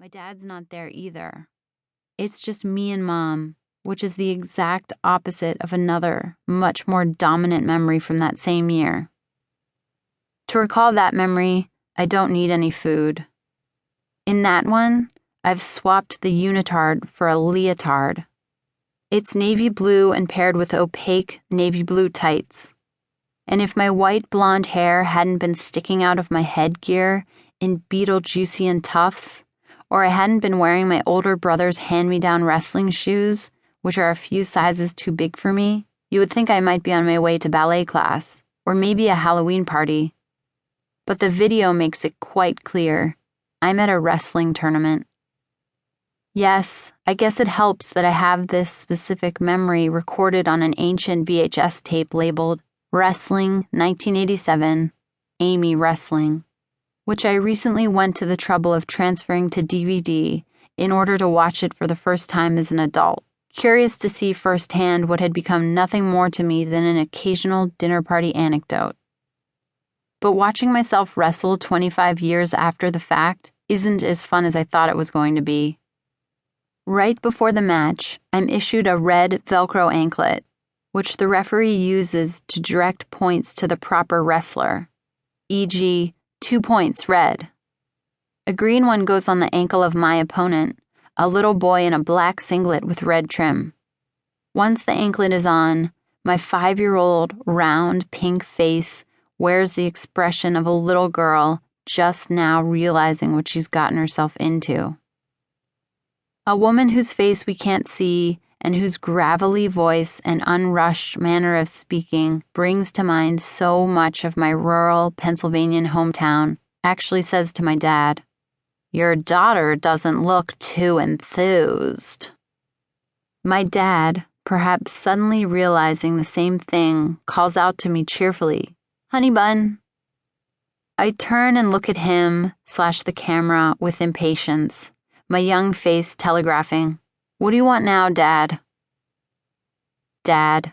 My dad's not there either. It's just me and Mom, which is the exact opposite of another, much more dominant memory from that same year. To recall that memory, I don't need any food. In that one, I've swapped the unitard for a leotard. It's navy blue and paired with opaque navy blue tights. And if my white blonde hair hadn't been sticking out of my headgear in Beetlejuicean tufts, or I hadn't been wearing my older brother's hand-me-down wrestling shoes, which are a few sizes too big for me, you would think I might be on my way to ballet class, or maybe a Halloween party. But the video makes it quite clear. I'm at a wrestling tournament. Yes, I guess it helps that I have this specific memory recorded on an ancient VHS tape labeled Wrestling 1987, Amy Wrestling, which I recently went to the trouble of transferring to DVD in order to watch it for the first time as an adult, curious to see firsthand what had become nothing more to me than an occasional dinner party anecdote. But watching myself wrestle 25 years after the fact isn't as fun as I thought it was going to be. Right before the match, I'm issued a red Velcro anklet, which the referee uses to direct points to the proper wrestler, e.g., 2 points red. A green one goes on the ankle of my opponent, a little boy in a black singlet with red trim. Once the anklet is on, my 5-year-old round pink face wears the expression of a little girl just now realizing what she's gotten herself into. A woman whose face we can't see and whose gravelly voice and unrushed manner of speaking brings to mind so much of my rural Pennsylvanian hometown, actually says to my dad, "Your daughter doesn't look too enthused." My dad, perhaps suddenly realizing the same thing, calls out to me cheerfully, "Honey bun." I turn and look at him/the camera with impatience, my young face telegraphing, "What do you want now, Dad?" Dad.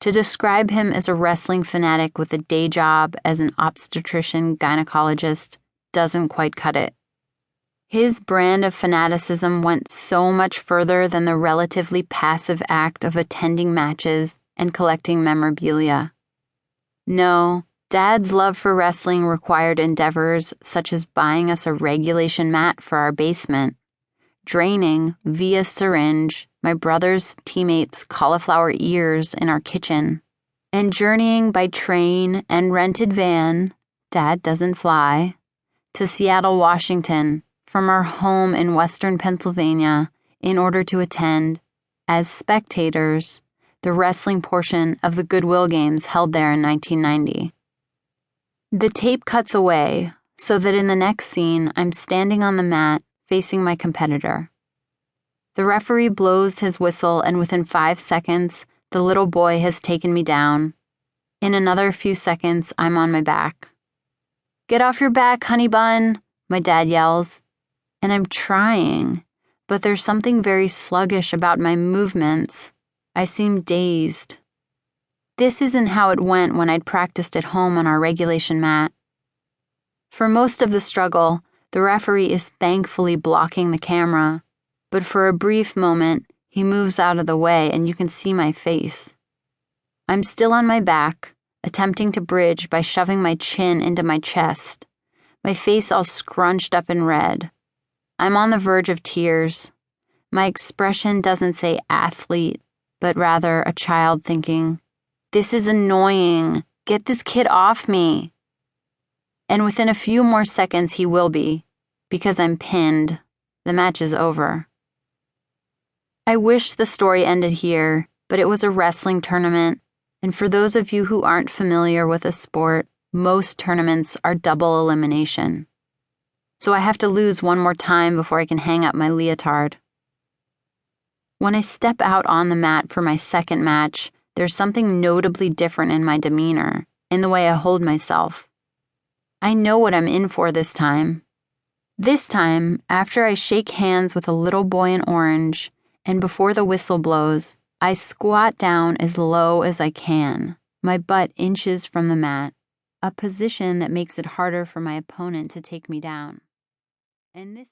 To describe him as a wrestling fanatic with a day job as an obstetrician-gynecologist doesn't quite cut it. His brand of fanaticism went so much further than the relatively passive act of attending matches and collecting memorabilia. No, Dad's love for wrestling required endeavors such as buying us a regulation mat for our basement, draining, via syringe, my brother's teammates' cauliflower ears in our kitchen, and journeying by train and rented van, Dad doesn't fly, to Seattle, Washington, from our home in western Pennsylvania in order to attend, as spectators, the wrestling portion of the Goodwill Games held there in 1990. The tape cuts away, so that in the next scene I'm standing on the mat facing my competitor. The referee blows his whistle, and within 5 seconds, the little boy has taken me down. In another few seconds, I'm on my back. "Get off your back, honey bun," my dad yells. And I'm trying, but there's something very sluggish about my movements. I seem dazed. This isn't how it went when I'd practiced at home on our regulation mat. For most of the struggle, the referee is thankfully blocking the camera, but for a brief moment, he moves out of the way and you can see my face. I'm still on my back, attempting to bridge by shoving my chin into my chest, my face all scrunched up and red. I'm on the verge of tears. My expression doesn't say athlete, but rather a child thinking, "This is annoying. Get this kid off me." And within a few more seconds he will be, because I'm pinned. The match is over. I wish the story ended here, but it was a wrestling tournament, and for those of you who aren't familiar with the sport, most tournaments are double elimination. So I have to lose one more time before I can hang up my leotard. When I step out on the mat for my second match, there's something notably different in my demeanor, in the way I hold myself. I know what I'm in for this time. This time, after I shake hands with a little boy in orange, and before the whistle blows, I squat down as low as I can, my butt inches from the mat, a position that makes it harder for my opponent to take me down. And this